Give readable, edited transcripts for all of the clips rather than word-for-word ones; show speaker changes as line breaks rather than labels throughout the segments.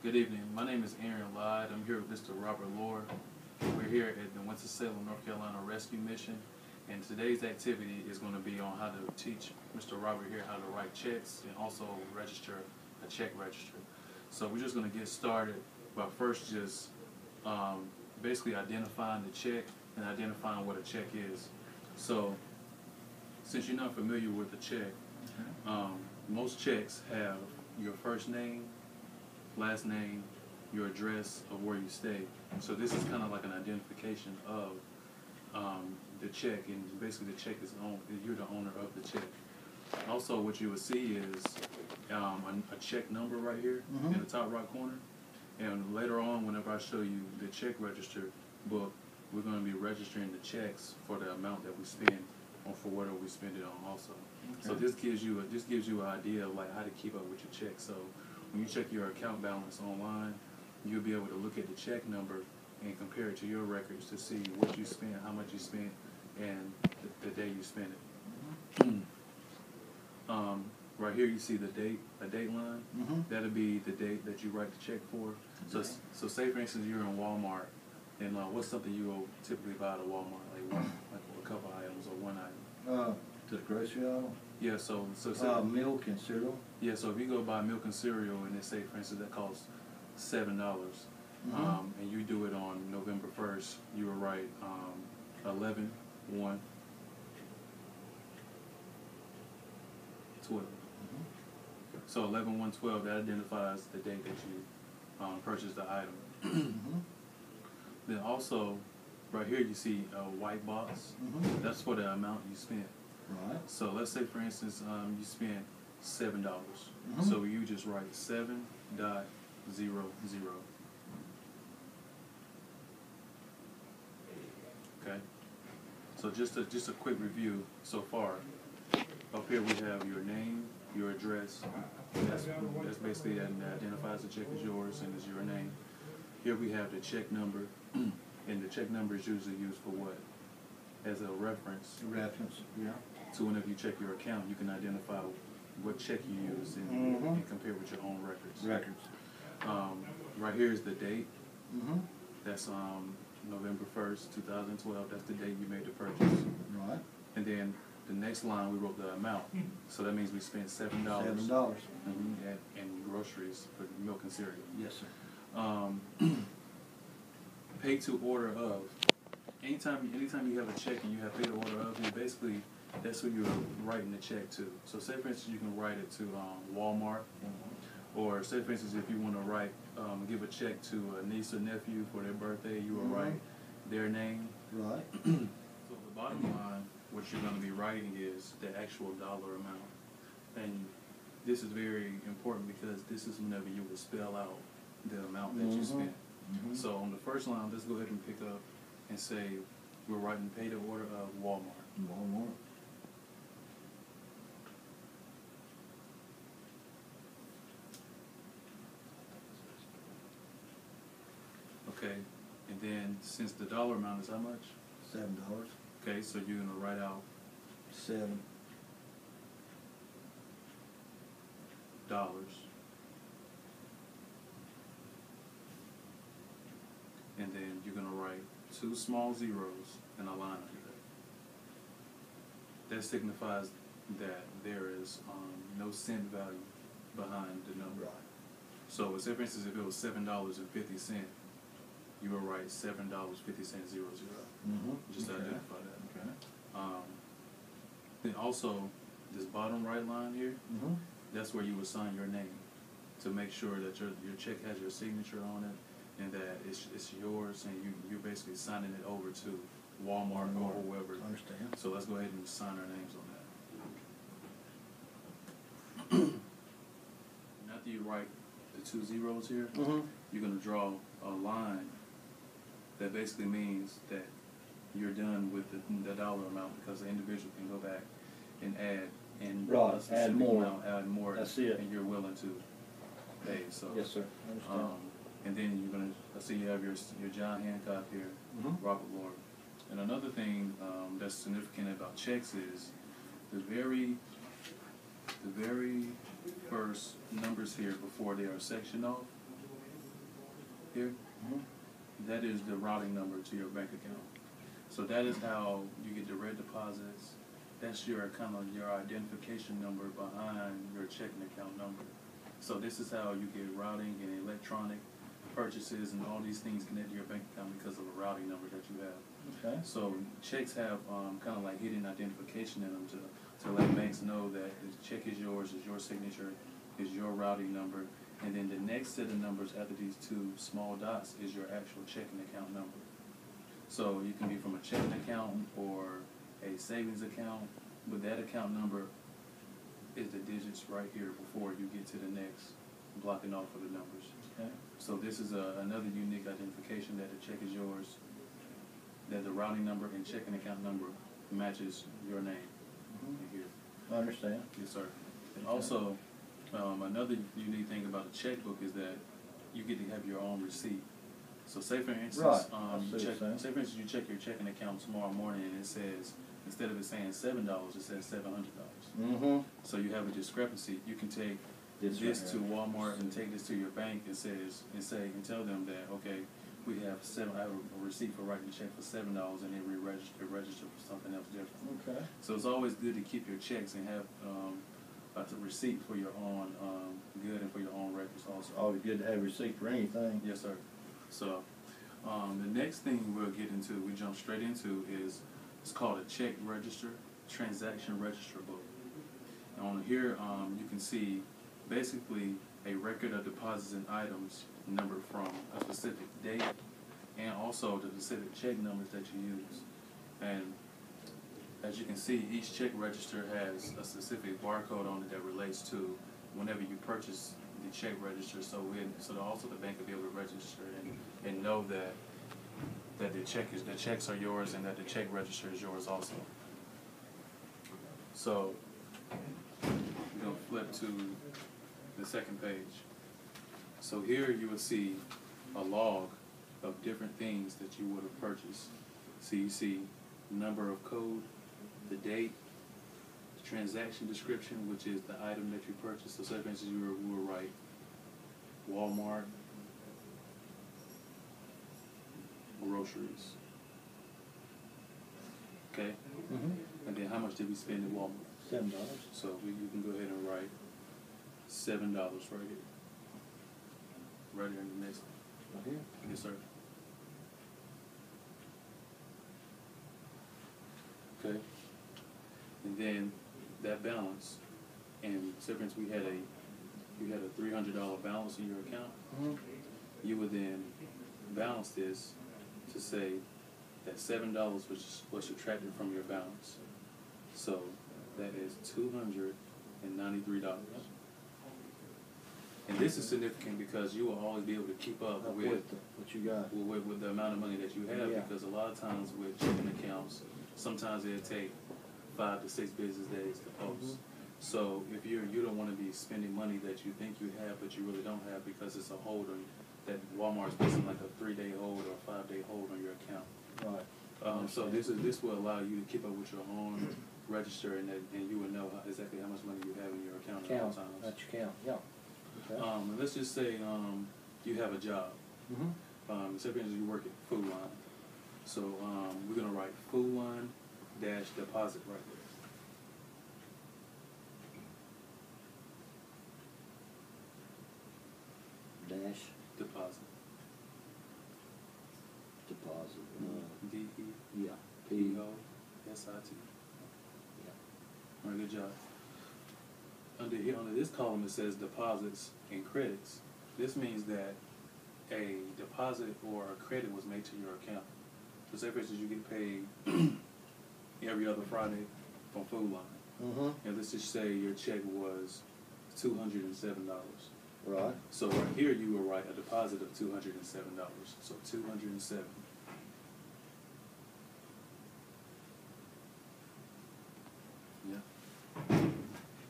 Good evening. My name is Aaron Lide. I'm here with Mr. Robert Lord. We're here at the Winston-Salem, North Carolina Rescue Mission, and today's activity is going to be on how to teach Mr. Robert here how to write checks and also register a check register. So we're just going to get started by first just basically identifying the check and identifying what a check is. So since you're not familiar with the check, most checks have your first name, last name, your address of where you stay. So this is kind of like an identification of the check, and basically the check is you're the owner of the check. Also, what you would see is a check number right here in the top right corner. And later on, whenever I show you the check register book, we're going to be registering the checks for the amount that we spend or for whatever we spend it on also. Okay. So this gives you an idea of like how to keep up with your check. So when you check your account balance online, you'll be able to look at the check number and compare it to your records to see what you spent, how much you spent, and the day you spent it. Right here you see the date, a date line. That'll be the date that you write the check for. Okay. So say for instance you're in Walmart, and what's something you will typically buy at Walmart, like a couple items or one item?
To the grocery aisle?
Yeah, so
milk and cereal?
Yeah, so if you go buy milk and cereal and they say, for instance, that costs $7, and you do it on November 1st, you will write 11/1/12. So 11/1/12, that identifies the date that you purchased the item. Then also, right here you see a white box. That's for the amount you spent.
Right.
So let's say, for instance, you spent $7. So you just write 7.00. Okay. So just a quick review so far. Up here we have your name, your address. That's basically that identifies the check as yours and is your name. Here we have the check number, and the check number is usually used for what? As a reference.
Reference, yeah.
So whenever you check your account, you can identify what check you use and compare with your own records. Right here is the date. That's November 1st, 2012. That's the date you made the purchase.
Right.
And then the next line we wrote the amount. So that means we spent $7. In groceries for milk and cereal.
Yes, sir.
Pay to order of. Anytime you have a check and you have pay to order of, you basically that's who you're writing the check to. So say for instance you can write it to Walmart, or say for instance if you want to write give a check to a niece or nephew for their birthday, you will write their name.
Right.
So the bottom line, what you're going to be writing is the actual dollar amount, and this is very important because this is whenever you will spell out the amount that you spent. So on the first line, let's go ahead and pick up and say we're writing pay to order of Walmart. Okay, and then since the dollar amount is how much?
$7.
Okay, so you're going to write out
$7.
And then you're going to write 2 small zeros and a line under that. That signifies that there is no cent value behind the number.
Right.
So, say for instance, if it was $7.50, you will write $7.50 just to identify that.
Okay.
Then also, this bottom right line here, that's where you would sign your name to make sure that your check has your signature on it and that it's yours, and you're basically signing it over to Walmart or whoever.
I understand.
So let's go ahead and sign our names on that. After you write the 2 zeros here, you're going to draw a line that basically means that you're done with the dollar amount, because the individual can go back and add a specific amount, add more.
That's it.
And you're willing to pay. So
yes, sir. I understand.
And then you're gonna. I see you have your John Hancock here, Robert Lord. And another thing that's significant about checks is the very first numbers here before they are sectioned off here,
Mhm.
that is the routing number to your bank account. So that is how you get direct deposits. That's your kind of your identification number behind your checking account number. So this is how you get routing and electronic purchases and all these things connected to your bank account because of a routing number that you have.
Okay.
So checks have kind of like hidden identification in them to let banks know that the check is yours, is your signature, is your routing number, and then the next set of numbers after these two small dots is your actual checking account number. So you can be from a checking account or a savings account, but that account number is the digits right here before you get to the next blocking off of the numbers.
Okay.
So this is another unique identification that the check is yours, that the routing number and checking account number matches your name in here.
I understand.
Yes, sir. And
Okay.
also, another unique thing about a checkbook is that you get to have your own receipt. So say for instance,
Right. I see
you
what
check,
you're saying.
say for instance you check your checking account tomorrow morning and it says, instead of it saying $7, it says $700.
Mm-hmm.
So you have a discrepancy. You can take
This
this
right
to
here.
Walmart and take this to your bank and tell them that, okay, we have I have a receipt for writing the check for $7 and then register for something else different.
Okay.
So it's always good to keep your checks and have a receipt for your own good and for your own records also.
Always good to have a receipt for anything.
Yes, sir. So the next thing we'll get into, we jump straight into, is it's called a check register, transaction register book. And on here, you can see basically a record of deposits and items numbered from a specific date and also the specific check numbers that you use. And as you can see, each check register has a specific barcode on it that relates to whenever you purchase the check register, so also the bank will be able to register and know that the checks are yours and that the check register is yours also. So we're gonna flip to the second page. So here you will see a log of different things that you would have purchased. So you see number of code, the date, the transaction description, which is the item that you purchased. So say for instance you will write Walmart groceries. Okay?
Mm-hmm.
And then how much did we spend at Walmart?
$7.
So you can go ahead and write $7 right here. Right here in the next one.
Right here.
Yes, sir. Okay. And then that balance, and say for instance you had a $300 balance in your account,
Mm-hmm.
you would then balance this to say that $7 was subtracted from your balance. So that is $293. And this is significant because you will always be able to keep up with
what you got.
with the amount of money that you have,
Yeah.
because a lot of times with checking accounts, sometimes it'll take 5 to 6 business days to post. So if you don't want to be spending money that you think you have but you really don't have because it's a hold on that Walmart's basing like a 3-day hold or a 5-day hold on your account.
Right.
So this will allow you to keep up with your own register and you will know exactly how much money you have in your account at all
Count.
times.
That's your count. Yeah. Okay.
And let's just say you have a job.
Mm-hmm.
Say for instance you work at Food Line. So we're gonna write Food Line dash deposit right there.
Dash
Deposit.
deposit.
D-E-P-O-S-I-T.
Yeah. Yeah.
All right, good job. Under this column it says deposits and credits. This means that a deposit or a credit was made to your account. So say for instance you get paid every other Friday from Food Line.
Mm-hmm.
And let's just say your check was $207.
Right.
So right here you will write a deposit of $207. So 207. Yeah.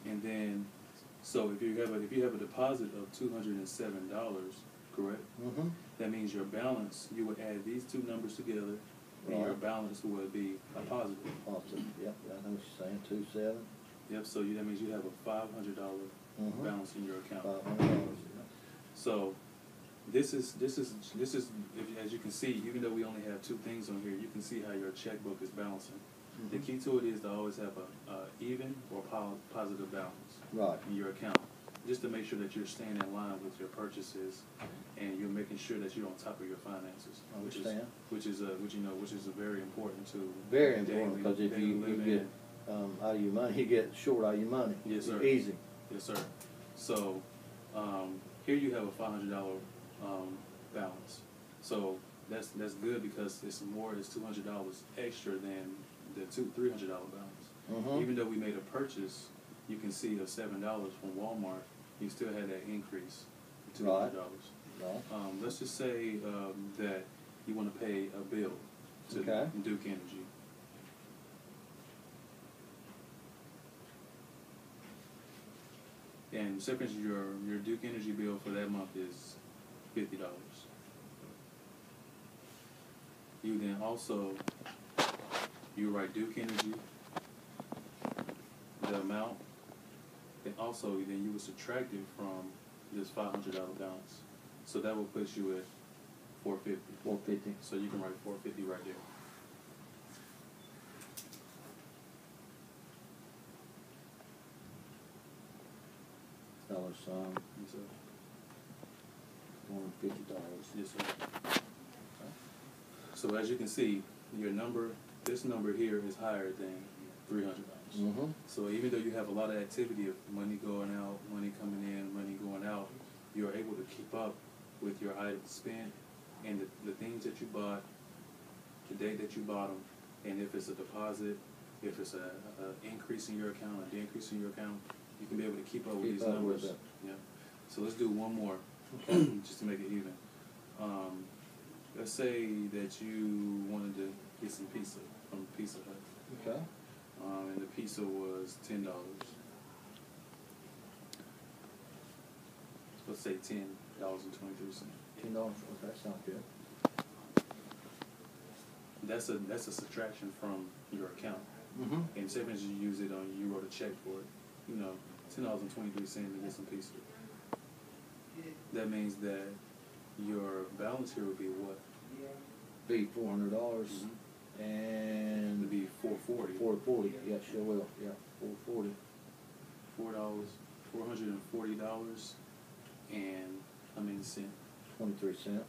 And then, so if you have a deposit of $207, correct?
Mm-hmm.
That means your balance. You would add these two numbers together, and your
Right.
balance would be a positive.
Positive. Yep. I know what you're saying. 27.
Yep. So that means you have a $500
Mm-hmm.
balance in your account.
$500.
So This is if, as you can see, even though we only have two things on here, you can see how your checkbook is balancing.
Mhm.
The key to it is to always have a even or positive balance
Right.
in your account, just to make sure that you're staying in line with your purchases and you're making sure that you're on top of your finances,
Understand.
which is very important to
Very important, because if
daily
you
living.
get out of your money, you get short out of your money.
Yes, sir.
Easy.
Yes, sir. So here you have a $500 balance. So that's good because it's $200 extra than the $300 balance.
Mhm.
Even though we made a purchase, you can see of $7 from Walmart, you still had that increase of $200.
Right.
Let's just say that you want to pay a bill to
Okay.
Duke Energy. And say for instance, your Duke Energy bill for that month is $50. You then also you write Duke Energy, the amount, and also then you would subtract it from this $500 balance. So that will put you at $450.
$450.
So you can write $450 right there.
$1
Yes, sir.
$450.
Yes, sir. So as you can see, this number here is higher than $300.
Mhm.
So even though you have a lot of activity of money going out, money coming in, money going out, you're able to keep up with your items spent and the things that you bought, the date that you bought them, and if it's a deposit, if it's a increase in your account, a decrease in your account, you can be able to keep up with
Keep
these
up
numbers.
with it.
Yeah. So let's do one more,
Okay.
just to make it even. Let's say that you wanted to get some pizza from Pizza Hut.
Okay.
And the pizza was $10. Let's say $10.23.
$10. Okay, sounds good.
That's a subtraction from your account.
Mhm.
And say for instance you use it on, you wrote a check for it, $10.23 to get some pizza. That means that your balance here would be what?
Be $400
It
and
would be $440.
$440. Yeah, sure will. Yeah, $440.
$440 and how many cents?
23 cents.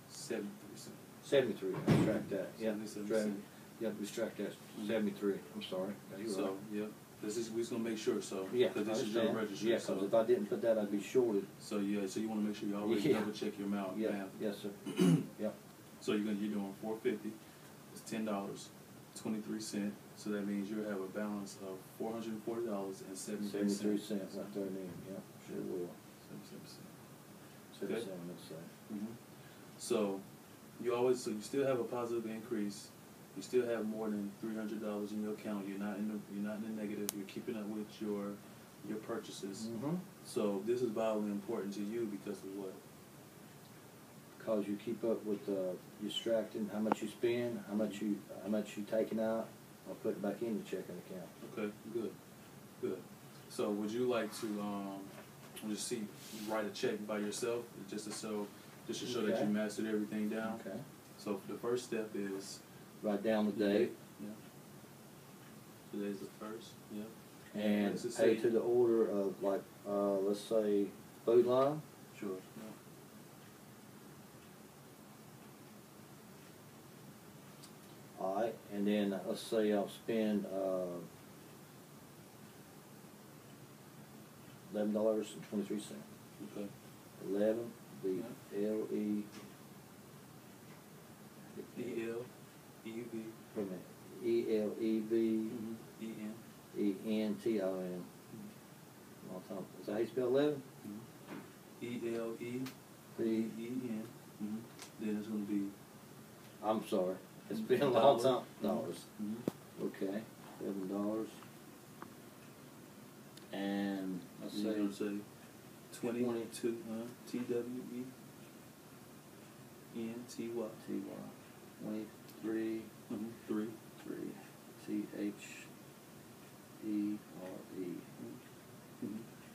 73 cents.
73. Subtract that. Yeah.
77
Subtract.
cents.
Yeah, subtract that.
Mhm.
73. I'm sorry. Yeah, you're
So
right.
yeah, we're just gonna make sure. So
Yeah,
because
I
this is your
understand.
registry.
Yeah, because
so
if I didn't put that, I'd be shorted.
so you want to make sure you always
Yeah.
double check your math.
Yeah. Yes, sir. Yeah.
So you're doing $450. It's $10.23. So that means you have a balance of $440.73.
73 cents right there, then. Yeah, sure will. 77, let's say.
Mm-hmm. So you still have a positive increase. You still have more than $300 in your account. You're not in the negative. You're keeping up with your purchases.
Mm-hmm.
So this is vitally important to you because of what?
Because you keep up with distracting, how much you spend, how much you taking out, or put it back in your checking account.
Okay, good. So would you like to write a check by yourself just to show that
Okay.
you mastered everything down?
Okay.
So the first step is
Write down the date
Yeah. Today's the first. Yeah.
and
Let's just
pay
say-
to the order of let's say Food Line.
Sure. Yeah.
All right, and then let's say I'll spend $11.23.
Okay.
11 the L-E.
E-L-E-V.
Wait a minute. E-L-E-V.
E-N.
E-N-T-O-N. All time. Is that how you spell 11?
E-L-E-V-E-N.
V.
Then it's going to be
I'm sorry. It's been a long time.
$1.
Dollars. Okay. $11. And let's
You're
say
going to say 22. T-W-E-N-T-Y.
T-Y. 23.
3.
3. T-H-E-R-E.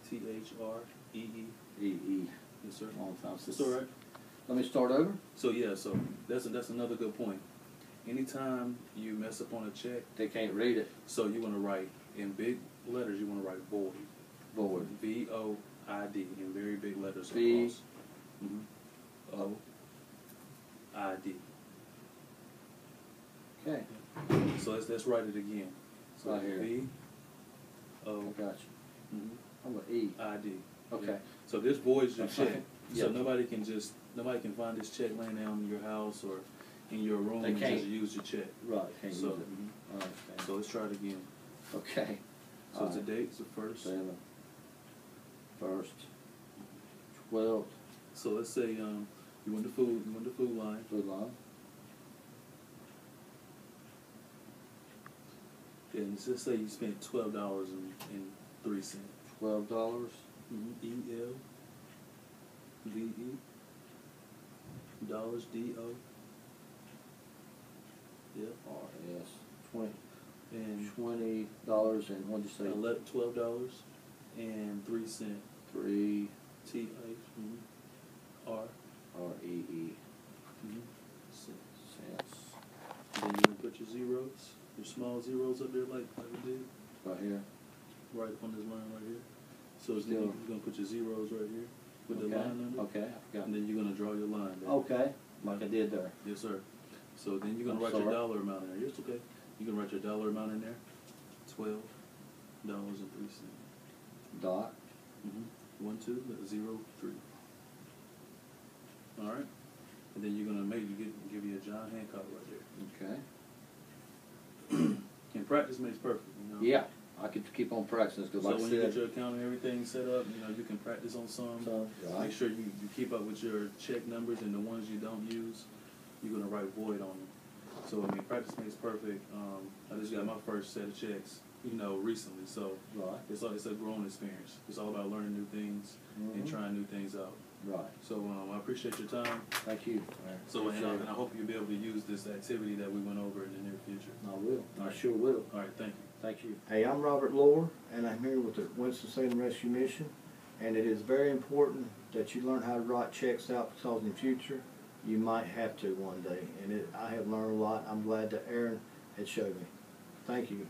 T-H-R-E-E.
E-E.
Yes, sir.
Long time
It's
since.
all right.
Let me start over.
So yeah, so that's another good point. Anytime you mess up on a check,
They can't read it.
so you want to write in big letters. You want to write void.
Void.
VOID in very big letters
V-
across. OID.
Okay.
So let's write it again. So
Right here. I
VO
got you. I'm gonna E.
ID.
Okay.
So this voids your
That's
check.
fine.
So
Yep.
nobody can find this check laying down in your house or in your room
They
and
can't.
just use your check.
Right. Can't
So,
use it. I understand.
So let's try it again.
Okay.
So
All right.
today's the first.
7. First. 12th.
So let's say you went to food line.
Food line.
Yeah, and let's say you spent $12.03.
$12.
ELVE dollars DO. Yep.
RS. 20.
And
$20 and what'd you say?
$12.03.
3
TH R
REE
cents.
cents.
Then you're gonna put your zeros, your small zeros up there like we did,
Right here.
right on this line right here. So then
Still.
you're gonna put your zeros right here with the
Okay.
line under.
Okay. I forgot.
And then you're gonna draw your line there.
Okay. Like I did there.
Yes, sir. So then you're gonna
I'm
write your
sorry.
dollar amount in there. Yes, okay. You can write your dollar amount in there. $12.03.
Dot.
1203. All right. And then you're gonna give you a John Hancock right there.
Okay.
And practice makes perfect. You know?
Yeah. I could keep on practicing because
So
like I
when you get
said.
your account and everything set up, you can practice on some.
So,
Make
right.
sure you keep up with your check numbers and the ones you don't use, you're gonna write void on them. So I mean, practice makes perfect. I just got my first set of checks, recently. So
Right.
it's a growing experience. It's all about learning new things and
Mhm.
trying new things out.
Right.
So I appreciate your time.
Thank you.
So and
Appreciate it.
I hope you'll be able to use this activity that we went over in the near future.
I will. I
Alright.
sure will.
All right, thank you.
Thank you.
Hey, I'm Robert Lohr, and I'm here with the Winston-Salem Rescue Mission. And it is very important that you learn how to write checks out because in the future you might have to one day. And I have learned a lot. I'm glad that Aaron had showed me. Thank you.